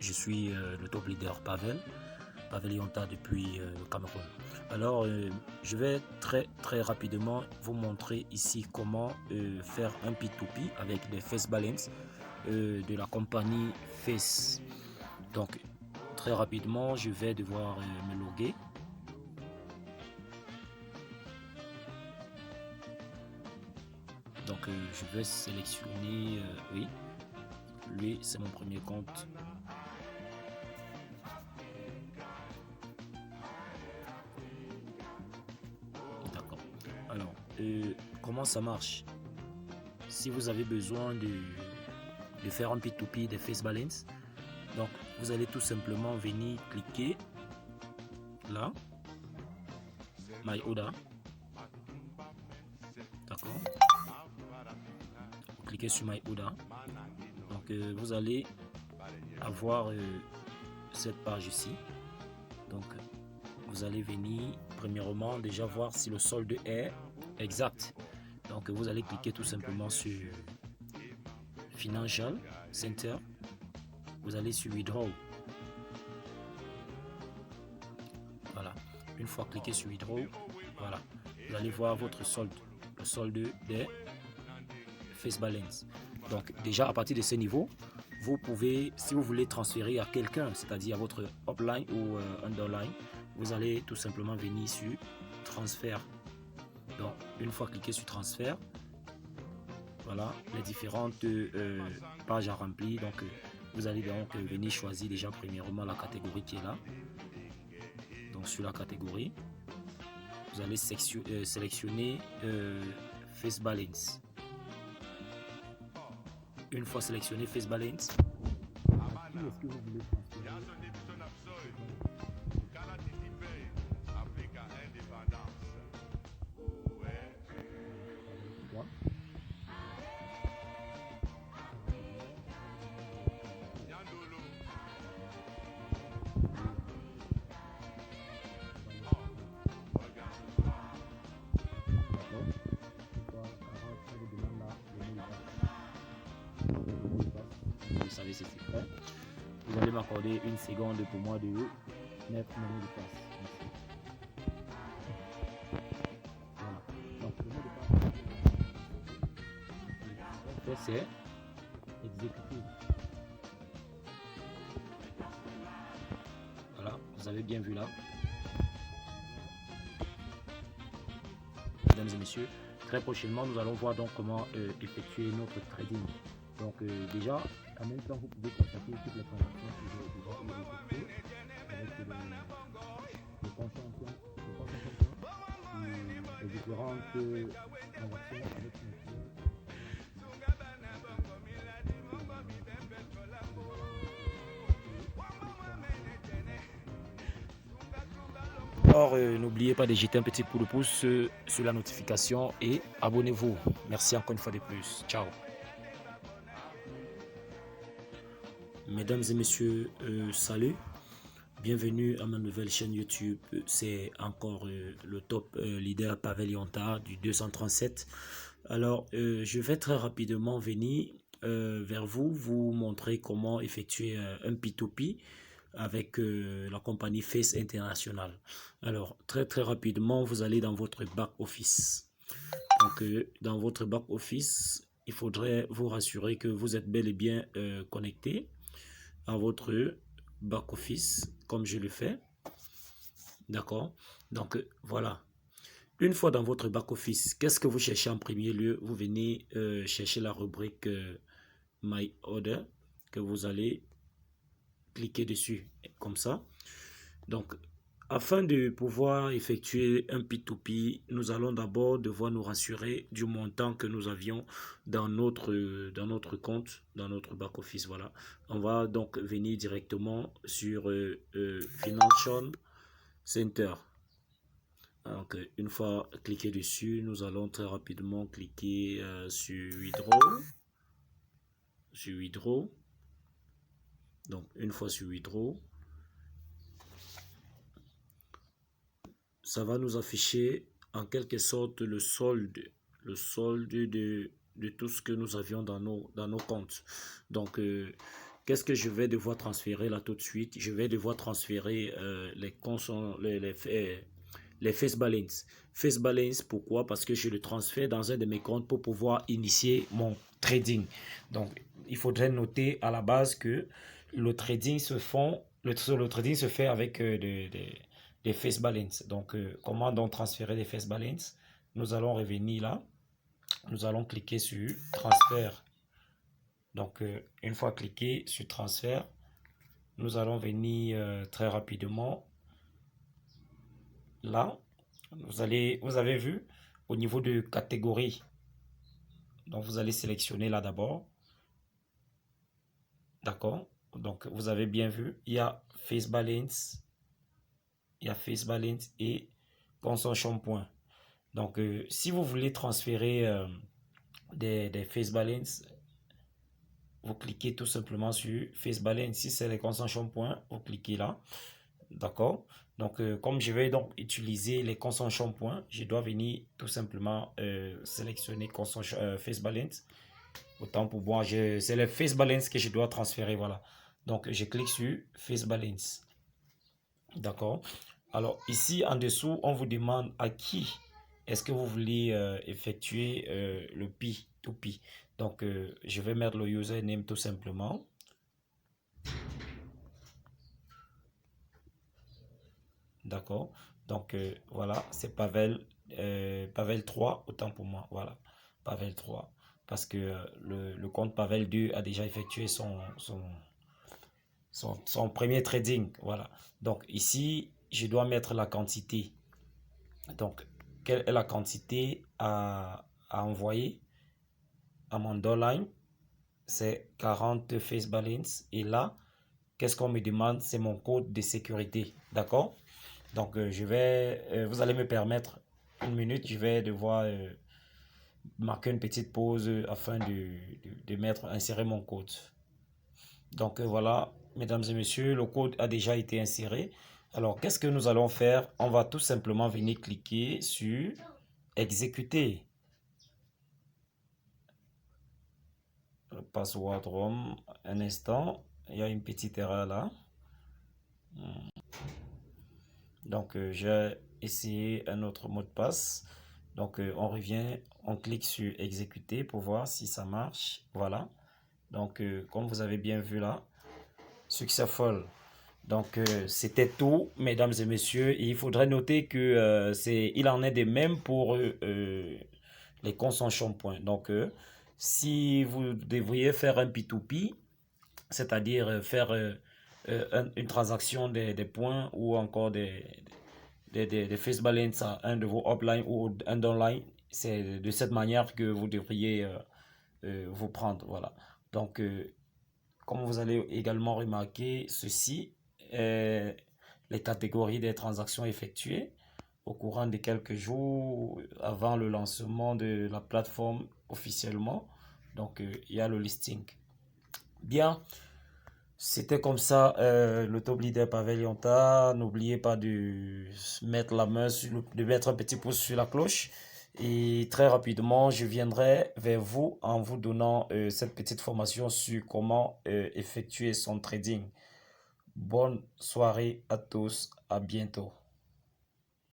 je suis le top leader Pavel Yonta depuis le Cameroun. Alors, je vais très rapidement vous montrer ici comment faire un P2P avec des Face Balance de la compagnie Face. Donc, très rapidement, je vais devoir me loguer. Donc, je vais sélectionner, oui, lui, c'est mon premier compte. D'accord. Alors, comment ça marche? Si vous avez besoin de faire un P2P de Face Balance, donc vous allez tout simplement venir cliquer là, My Order. D'accord. Vous cliquez sur My Order. Donc vous allez avoir cette page ici. Donc vous allez venir premièrement déjà voir si le solde est exact. Donc vous allez cliquer tout simplement sur Financial Center. Vous allez sur Withdraw. Voilà. Une fois cliqué sur Withdraw, voilà. Vous allez voir votre solde. Le solde des Face Balance. Donc déjà à partir de ce niveau, vous pouvez, si vous voulez transférer à quelqu'un, c'est-à-dire à votre upline ou underline, vous allez tout simplement venir sur transfert. Donc une fois cliqué sur transfert, voilà les différentes pages à remplir. Donc vous allez donc venir choisir déjà premièrement la catégorie qui est là. Donc sur la catégorie, vous allez sélectionner Face Balance. Une fois sélectionné Face Balance, est-ce que vous voulez transférer? Vous savez si c'est prêt. Vous allez m'accorder une seconde pour moi de mettre mon mot de passe. Voilà. Donc le mot de passe, c'est exécuter. Voilà, vous avez bien vu là. Mesdames et messieurs, très prochainement, nous allons voir donc comment effectuer notre trading. Donc déjà, en même temps, vous pouvez constater toutes les transactions que j'ai déjà effectuées avec les comptes en compte, les différentes transactions avec Alors, n'oubliez pas de jeter un petit coup de pouce sur la notification et abonnez-vous. Merci encore une fois de plus. Ciao. Mesdames et messieurs, salut. Bienvenue à ma nouvelle chaîne YouTube. C'est encore le top leader Pavel Yonta du 237. Alors, je vais très rapidement venir vers vous montrer comment effectuer un P2P avec la compagnie Face International. Alors, très rapidement, vous allez dans votre back office. Donc, dans votre back office, il faudrait vous rassurer que vous êtes bel et bien connecté à votre back office comme je le fais. D'accord. Donc, voilà. Une fois dans votre back office, qu'est-ce que vous cherchez en premier lieu? Vous venez chercher la rubrique My Order que vous allez cliquer dessus comme ça. Donc, afin de pouvoir effectuer un P2P, nous allons d'abord devoir nous rassurer du montant que nous avions dans notre compte, dans notre back-office. Voilà. On va donc venir directement sur Financial Center. Donc, une fois cliqué dessus, nous allons très rapidement cliquer sur Withdraw. Sur Withdraw. Donc, une fois sur Withdraw, ça va nous afficher en quelque sorte le solde de tout ce que nous avions dans nos comptes. Donc, qu'est-ce que je vais devoir transférer là tout de suite? Je vais devoir transférer les face balance. Face balance, pourquoi? Parce que je le transfère dans un de mes comptes pour pouvoir initier mon trading. Donc, il faudrait noter à la base que le trading se fait avec des face balance. Donc, comment donc transférer les face balance? Nous allons revenir là. Nous allons cliquer sur transfert. Donc, une fois cliqué sur transfert, nous allons venir très rapidement là. Vous avez vu au niveau de catégorie. Donc, vous allez sélectionner là d'abord. D'accord? Donc, vous avez bien vu, il y a face balance, et consumption point. Donc, si vous voulez transférer des face balance, vous cliquez tout simplement sur face balance. Si c'est les consumption point, vous cliquez là. D'accord? Donc, comme je vais donc utiliser les consumption points, je dois venir tout simplement sélectionner face balance. Autant pour moi, c'est le face balance que je dois transférer. Voilà. Donc, je clique sur face balance. D'accord? Alors, ici en dessous, on vous demande à qui est-ce que vous voulez effectuer le P2P. Donc, je vais mettre le username tout simplement. D'accord. Donc, voilà, c'est Pavel 3, autant pour moi. Voilà, Pavel 3. Parce que le compte Pavel 2 a déjà effectué son premier trading. Voilà. Donc, ici, je dois mettre la quantité. Donc, quelle est la quantité à envoyer à mon doorline? C'est 40 face balance. Et là, qu'est-ce qu'on me demande? C'est mon code de sécurité. D'accord? Donc, vous allez me permettre une minute, je vais devoir marquer une petite pause afin de insérer mon code. Donc, voilà, mesdames et messieurs, le code a déjà été inséré. Alors, qu'est-ce que nous allons faire? On va tout simplement venir cliquer sur exécuter. Password ROM, un instant, il y a une petite erreur là. Donc, j'ai essayé un autre mot de passe. Donc, on revient, on clique sur exécuter pour voir si ça marche. Voilà. Donc, comme vous avez bien vu là, successful. Donc, c'était tout, mesdames et messieurs. Et il faudrait noter que il en est de même pour les consumption points. Donc, si vous devriez faire un P2P, c'est-à-dire faire une transaction des points ou encore des face balance à un de vos upline ou un downline, c'est de cette manière que vous devriez vous prendre. Voilà. Donc, comme vous allez également remarquer, ceci est les catégories des transactions effectuées au courant de quelques jours avant le lancement de la plateforme officiellement. Donc, il y a le listing. Bien, c'était comme ça le top leader Pavel Yonta. N'oubliez pas de mettre de mettre un petit pouce sur la cloche. Et très rapidement, je viendrai vers vous en vous donnant cette petite formation sur comment effectuer son trading. Bonne soirée à tous, à bientôt.